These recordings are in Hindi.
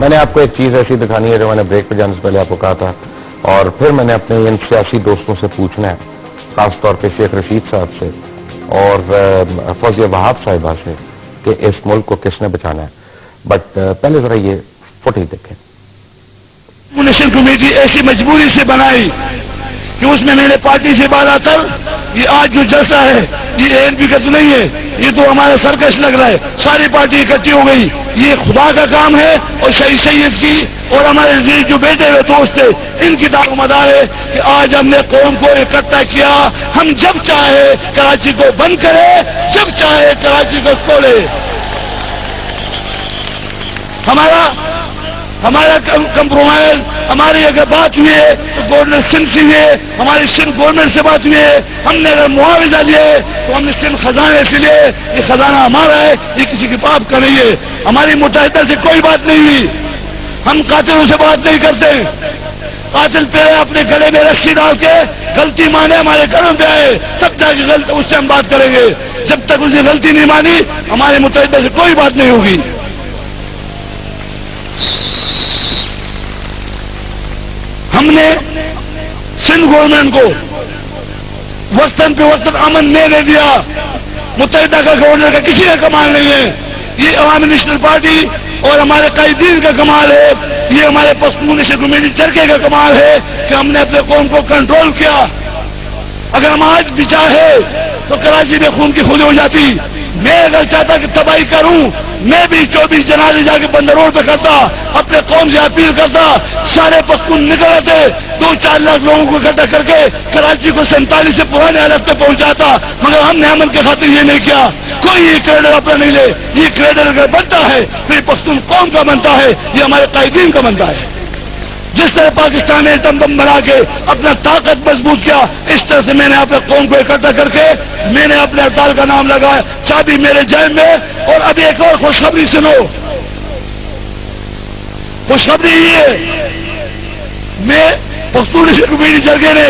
मैंने आपको एक चीज ऐसी दिखानी है जो मैंने ब्रेक पे जाने से पहले आपको कहा था, और फिर मैंने अपने इन सियासी दोस्तों से पूछना है, खासतौर पे शेख रशीद साहब से और फौजिया वहाब साहिबा से, कि इस मुल्क को किसने बचाना है। बट पहले जरा ये फुटेज देखें। नेशनल कमेटी ऐसी मजबूरी से बनाई कि उसमें मेरे पार्टी से बात आता, ये आज जो जलसा है ये एएनपी का तो नहीं है, ये तो हमारा सर्कस लग रहा है, सारी पार्टी इकट्ठी हो गई। ये खुदा का काम है और शहीद सैयद की और हमारे जो बेटे हुए दोस्त थे इनकी दारोमदार है कि आज हमने कौम को इकट्ठा किया। हम जब चाहे कराची को बंद करें, जब चाहे कराची को खोले। हमारा कंप्रोमाइज, हमारी अगर बात हुई है तो गवर्नर सिंध से हुई है, हमारी सिंध गवर्नमेंट से बात हुई है। हमने अगर मुआवजा लिए तो हमने सिंध खजाने से लिए, ये खजाना हमारा है, ये किसी के पाप का नहीं है। हमारी मुत्तहिदा से कोई बात नहीं हुई, हम कातिलों से बात नहीं करते। कातिल पे अपने गले में रस्सी डाल के गलती माने हमारे घरों पे आए, तब जाके गलती उससे हम बात करेंगे। जब तक उसने गलती नहीं मानी हमारे मुत्तहिदा से कोई बात नहीं होगी। हमने सिंध गवर्नमेंट को वक्तन पे वक्तन अमन नहीं दिया। मुत्तहिदा का गवर्नर का किसी का कमाल नहीं है, ये अवामी नेशनल पार्टी और हमारे कायदीन का कमाल है, ये हमारे पश्तून नेशनल कमेटी चरके का कमाल है कि हमने अपने कौम को कंट्रोल किया। अगर हम आज भी चाहे तो कराची में खून की खुली हो जाती। मैं अगर चाहता कि तबाही करूं, मैं भी 24 जनवरी जाके बंदर रोड पे करता, अपने कौम से अपील करता, सारे पख्तून निकल आते, 2-4 लाख लोगों को इकट्ठा करके कराची को 47 से पुराने हालत पे पहुंचाता। मगर हमने अमन के खातिर ये नहीं किया। कोई ये क्रेडिट अपना नहीं ले, ये क्रेडिट अगर बनता है फिर पख्तून कौम का बनता है, ये हमारे कायदीन का बनता है। जिस तरह पाकिस्तान ने दम बना के अपना ताकत मजबूत किया, इस तरह से मैंने अपने कौम को इकट्ठा करके मैंने अपने हड़ताल का नाम लगाया, चाबी मेरे जेब में। और अभी एक और खुशखबरी सुनो, खुशखबरी ये मैं पख्तून कमेटी जरगे ने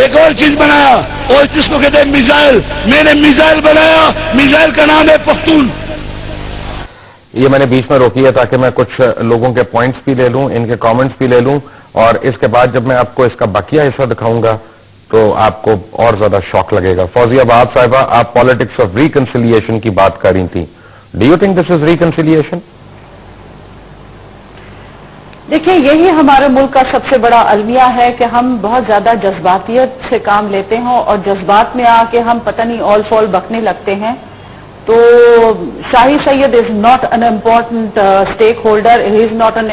एक और चीज बनाया और जिसको कहते हैं मिसाइल। मैंने मिसाइल बनाया, मिसाइल का नाम है पख्तून। ये मैंने बीच में रोकी है ताकि मैं कुछ लोगों के पॉइंट्स भी ले लूं, इनके कमेंट्स भी ले लूं, और इसके बाद जब मैं आपको इसका बाकिया हिस्सा दिखाऊंगा तो आपको और ज्यादा शॉक लगेगा। फौजिया वहाब साहिबा, आप पॉलिटिक्स ऑफ रिकंसिलिएशन की बात कर रही थी। Do you think this is reconciliation? देखिए, यही हमारे मुल्क का सबसे बड़ा अलमिया है कि हम बहुत ज्यादा जज्बातियत से काम लेते हैं और जज्बात में आके हम पता नहीं ऑल फॉल बकने लगते हैं। तो Shahi Syed is not an important stake holder, he is not an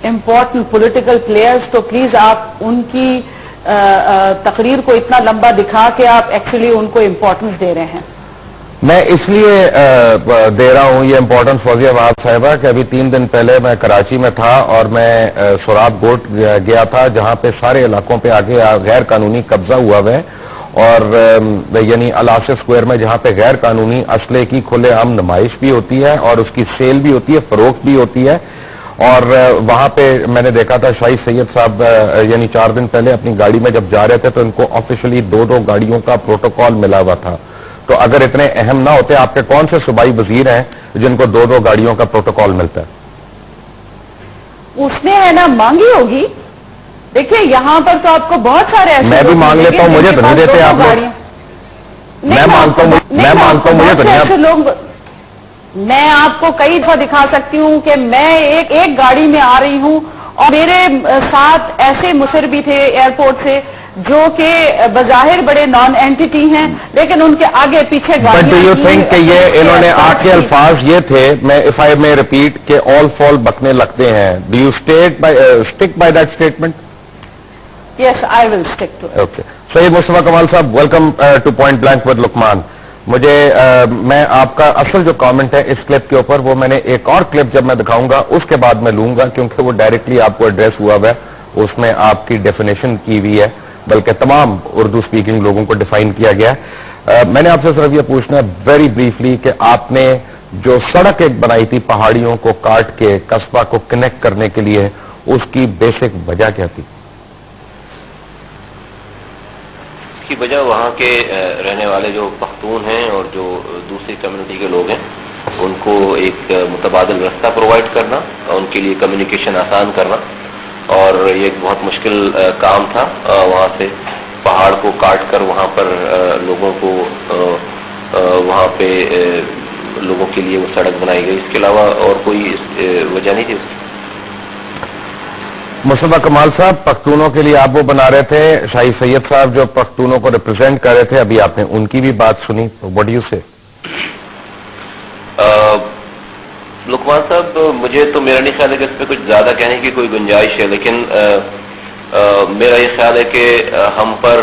important political players. तो प्लीज आप उनकी तकरीर को इतना लंबा दिखा के आप एक्चुअली उनको इम्पोर्टेंस दे रहे हैं। मैं इसलिए दे रहा हूं ये इम्पोर्टेंस फौजिया वहाब साहिबा कि अभी 3 दिन पहले मैं कराची में था और मैं सोराब गोट गया था, जहां पे सारे इलाकों पे आगे गैर कानूनी कब्जा हुआ है, और यानी अलासिफ स्क्वायर में जहां पे गैर कानूनी असले की खुलेआम नुमाइश भी होती है और उसकी सेल भी होती है, फरोख्त भी होती है। और वहां पे मैंने देखा था शाही सैयद साहब यानी 4 दिन पहले अपनी गाड़ी में जब जा रहे थे तो इनको ऑफिशियली 2-2 गाड़ियों का प्रोटोकॉल मिला हुआ था। तो अगर इतने अहम ना होते, आपके कौन से सूबाई वजीर हैं जिनको 2-2 गाड़ियों का प्रोटोकॉल मिलता है? उसने है ना मांगी होगी। देखिए, यहाँ पर तो आपको बहुत सारे ऐसे मैं भी मांग लेता हूँ, मुझे तो नहीं देते आप लोग। मैं मांगता हूँ, मुझे तो नहीं लोग। मैं आपको कई दफा दिखा सकती हूँ कि मैं एक गाड़ी में आ रही हूँ और मेरे साथ ऐसे मुसर भी थे एयरपोर्ट से जो कि बजाहिर बड़े नॉन एंटिटी हैं, लेकिन उनके आगे पीछे गाड़ियां। बट डू यू थिंक कि ये इन्होंने आके अल्फाज ये थे, मैं इफ आई मे रिपीट, के ऑल फॉल बकने लगते हैं, do you stick by that statement? Yes, I will stick to it. Okay. Syed Mustafa Kamal साहब, welcome to point blank with Luqman. मुझे मैं आपका असल जो कमेंट है इस क्लिप के ऊपर, वो मैंने एक और क्लिप जब मैं दिखाऊंगा उसके बाद मैं लूंगा, क्योंकि वो डायरेक्टली आपको एड्रेस हुआ है, उसमें आपकी डेफिनेशन की हुई है, बल्कि तमाम उर्दू स्पीकिंग लोगों को डिफाइन किया गया है। मैंने आपसे सिर्फ ये पूछना है वेरी ब्रीफली कि आपने जो सड़क एक बनाई थी पहाड़ियों को काट के कस्बा को कनेक्ट करने के लिए, उसकी बेसिक वजह क्या थी? की वजह वहाँ के रहने वाले जो पख्तून हैं और जो दूसरी कम्युनिटी के लोग हैं उनको एक मुतबादिल रास्ता प्रोवाइड करना उनके लिए कम्युनिकेशन आसान करना, और ये एक बहुत मुश्किल काम था। वहाँ से पहाड़ को काट कर वहाँ पर लोगों को वहाँ पे लोगों के लिए वो सड़क बनाई गई। इसके अलावा और कोई वजह नहीं थी। मुस्तफा कमाल साहब, पख्तूनों के लिए आप वो बना रहे थे, शाही सैयद साहब जो पख्तूनों को रिप्रेजेंट कर रहे थे, अभी आपने उनकी भी बात सुनी, व्हाट डू यू से? लुकमान साहब, मुझे तो मेरा नहीं ख्याल है कि इस पर कुछ ज्यादा कहने की कोई गुंजाइश है, लेकिन मेरा ये ख्याल है कि हम पर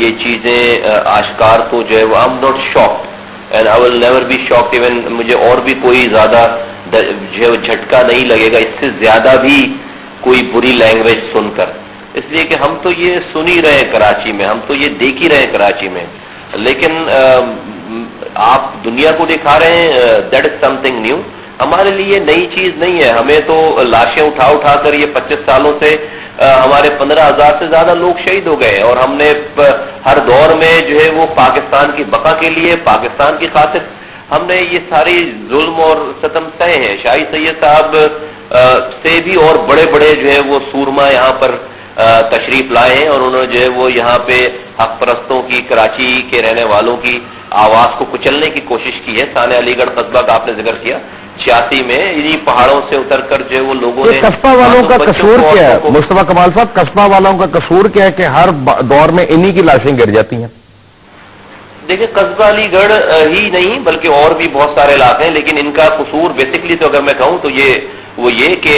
ये चीजें आश्कार तो जो है वो I am not shocked and I will never be shocked. Even मुझे और भी कोई ज्यादा जो है झटका नहीं लगेगा इससे ज्यादा भी कोई बुरी लैंग्वेज सुनकर, इसलिए कि हम तो ये सुन ही रहे हैं कराची में, हम तो ये देख ही रहे हैं कराची में, लेकिन आप दुनिया को दिखा रहे हैं, दैट इज समथिंग न्यू। हमारे लिए नई चीज नहीं है। हमें तो लाशें उठा उठा कर ये 25 सालों से हमारे 15,000 से ज्यादा लोग शहीद हो गए, और हमने हर दौर में जो है वो पाकिस्तान की बका के लिए, पाकिस्तान की खातिर हमने ये सारी जुल्म और सितम सहे हैं। शाही सैयद साहब से भी और बड़े बड़े जो है वो सूरमा यहाँ पर तशरीफ लाए हैं, और उन्होंने जो है वो यहाँ पे हक परस्तों की, कराची के रहने वालों की आवाज को कुचलने की कोशिश की है। साने अलीगढ़ कस्बा का आपने जिक्र किया, 86 में इन्हीं पहाड़ों से उतरकर जो है वो लोगों ने, कस्बा वालों का कसूर क्या है मुस्तफा कमाल साहब? कस्बा वालों का कसूर क्या है कि हर दौर में इन्हीं की लाशें गिर जाती हैं? देखिए, कस्बा अलीगढ़ ही नहीं बल्कि और भी बहुत सारे इलाके हैं, लेकिन इनका कसूर बेसिकली तो अगर मैं कहूं तो ये कि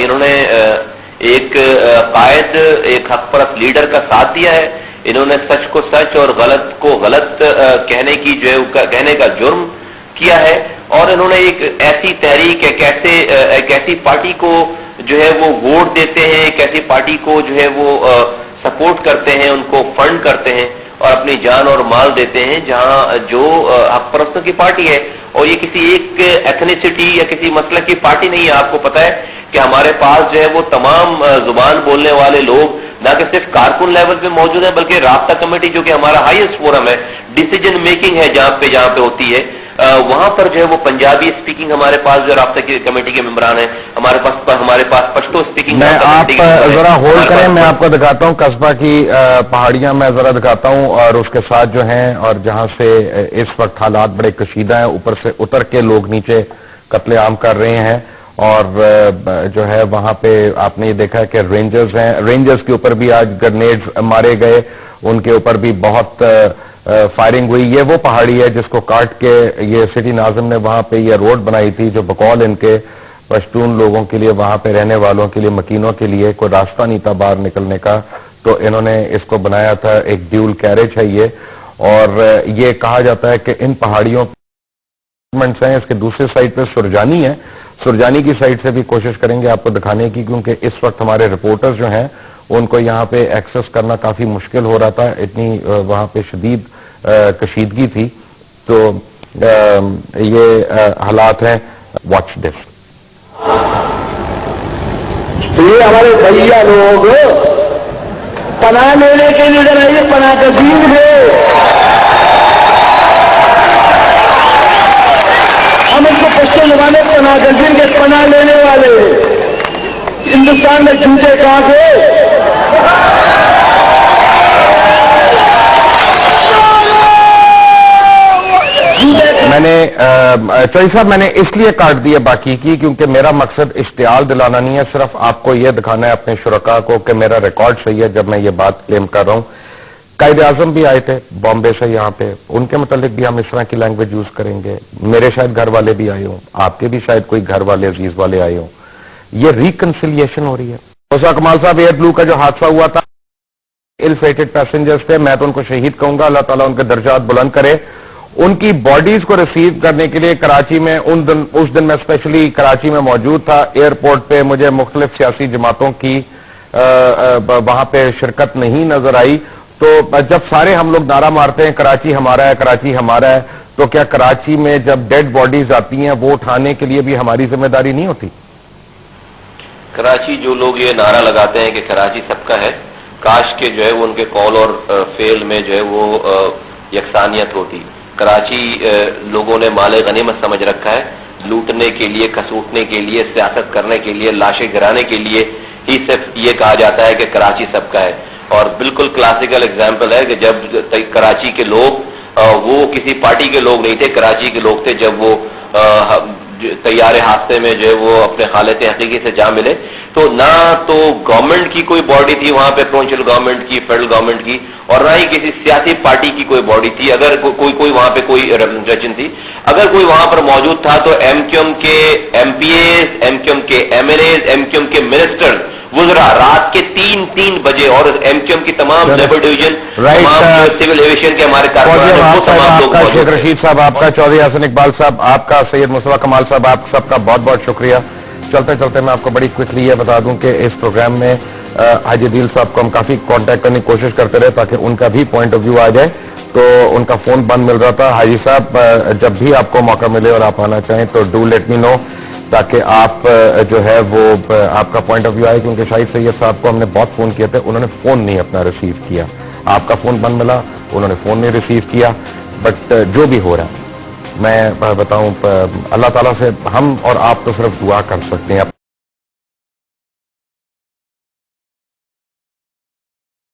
इन्होंने एक कायद, एक हक परस्त लीडर का साथ दिया है। इन्होंने सच को सच और गलत को गलत कहने की जो है कहने का जुर्म किया है, और इन्होंने एक ऐसी तहरीक, एक ऐसी पार्टी को जो है वो वोट देते हैं, एक ऐसी पार्टी को जो है वो सपोर्ट करते हैं, उनको फंड करते हैं और अपनी जान और माल देते हैं, जहां जो हक परस्तों की पार्टी है। और ये किसी एक एथनिसिटी या किसी मसलक की पार्टी नहीं है। आपको पता है कि हमारे पास जो है वो तमाम जुबान बोलने वाले लोग ना कि सिर्फ कारकुन लेवल पे मौजूद है, बल्कि राब्ता कमेटी जो कि हमारा हाईएस्ट फोरम है, डिसीजन मेकिंग है जहां पे होती है, वहां पर जो है वो पंजाबी स्पीकिंग हमारे पास जो राब्ता की कमेटी के मेंबरान है, हमारे पास पश्तो स्पीकिंग। मैं आप जरा होल्ड करें, मैं आपको दिखाता हूं कस्बा की पहाड़ियां मैं जरा दिखाता हूं, और उसके साथ जो हैं, और जहां से इस वक्त हालात बड़े कशीदा हैं, ऊपर से उतर के लोग नीचे कत्लेआम कर रहे हैं, और जो है वहां पे आपने ये देखा है कि रेंजर्स हैं, रेंजर्स के ऊपर भी आज ग्रेनेड्स मारे गए, उनके ऊपर भी बहुत फायरिंग हुई। ये वो पहाड़ी है जिसको काट के ये सिटी नाज़िम ने वहां पे ये रोड बनाई थी, जो बकौल इनके पश्तून लोगों के लिए, वहां पे रहने वालों के लिए, मकीनों के लिए कोई रास्ता नहीं था बाहर निकलने का, तो इन्होंने इसको बनाया था। एक ड्यूल कैरेज है ये, और ये कहा जाता है कि इन पहाड़ियों हैं। इसके दूसरे साइड पे सुरजानी है, सुरजानी की साइड से भी कोशिश करेंगे आपको दिखाने की, क्योंकि इस वक्त हमारे रिपोर्टर्स जो हैं उनको यहाँ पे एक्सेस करना काफी मुश्किल हो रहा था, इतनी वहां पे शदीद कशीदगी थी। तो ये हालात हैं, वॉच दिस। तो ये हमारे भैया लोग पनाह लेने के लिए जरा ये पनाह गजीर है, हम इनको पश्तो जमाने पनाह गजीर के पनाह लेने वाले हिंदुस्तान में झूठे कहां से? मैंने चौधरी साहब मैंने इसलिए काट दिया बाकी की, क्योंकि मेरा मकसद इश्तियाल दिलाना नहीं है, सिर्फ आपको यह दिखाना है अपने शुरका को कि मेरा रिकॉर्ड सही है जब मैं ये बात क्लेम कर रहा हूं। कायदे आजम भी आए थे बॉम्बे से यहाँ पे, उनके मुतालिक भी हम इस तरह की लैंग्वेज यूज करेंगे। मेरे शायद घर वाले भी आए हों, आपके भी शायद कोई घर वाले अजीज वाले आए हों। ये रिकंसिलिएशन हो रही है। मुस्तफा कमाल साहब, एयर ब्लू का जो हादसा हुआ था, इल फेटेड पैसेंजर्स थे, मैं तो उनको शहीद कहूंगा, अल्लाह ताला उनके दर्जात बुलंद करे। उनकी बॉडीज को रिसीव करने के लिए कराची में उस दिन मैं स्पेशली कराची में मौजूद था। एयरपोर्ट पे मुझे मुख्तलिफ सियासी जमातों की वहां पे शिरकत नहीं नजर आई। तो जब सारे हम लोग नारा मारते हैं कराची हमारा है, कराची हमारा है, तो क्या कराची में जब डेड बॉडीज आती हैं वो उठाने के लिए भी हमारी जिम्मेदारी नहीं होती? कराची जो लोग ये नारा लगाते हैं कि कराची सबका है, काश के जो है वो उनके कॉल और फेल में जो है वो यकसानियत होती। कराची लोगों ने माले गनीमत समझ रखा है, लूटने के लिए, खसूटने के लिए, सियासत करने के लिए, लाशें गिराने के लिए ही सिर्फ ये कहा जाता है कि कराची सबका है। और बिल्कुल क्लासिकल एग्जाम्पल है कि जब कराची के लोग वो किसी पार्टी के लोग नहीं थे, कराची के लोग थे, जब वो तैयारे हादसे में जो है वो अपने हालत हकीकी से जा मिले, तो ना तो गवर्नमेंट की कोई बॉडी थी वहां पे, प्रोविंशियल गवर्नमेंट की, फेडरल गवर्नमेंट की, और ना ही किसी सियासी पार्टी की कोई बॉडी थी। अगर कोई वहां पे कोई रिप्रेजेंटेशन थी, अगर कोई वहां पर मौजूद था तो एमक्यूएम के एमपीएज, एमक्यूएम के एमएलएज, एमक्यूएम के मिनिस्टर गुजरा रात के 3 बजे, और एमक्यूएम की तमाम लेबर डिवीजन, तमाम सिविल एविएशन के हमारे कारकुन, शेख रशीद साहब आपका, चौधरी हसन इकबाल साहब आपका, सैयद मुस्तफा कमाल साहब आप सबका बहुत बहुत शुक्रिया। चलते चलते मैं आपको बड़ी क्विकली ये बता दूं कि इस प्रोग्राम में हाजी दिल साहब को हम काफी कांटेक्ट करने की कोशिश करते रहे ताकि उनका भी पॉइंट ऑफ व्यू आ जाए, तो उनका फोन बंद मिल रहा था। हाजी साहब जब भी आपको मौका मिले और आप आना चाहें तो डू लेट मी नो, ताकि आप जो है वो आपका पॉइंट ऑफ व्यू आए, क्योंकि शाहिद सैयद साहब को हमने बहुत फोन किए थे, उन्होंने फोन नहीं अपना रिसीव किया। आपका फोन बंद मिला, उन्होंने फोन नहीं रिसीव किया। बट जो भी हो रहा है, मैं बताऊं, अल्लाह ताला से हम और आप तो सिर्फ दुआ कर सकते हैं।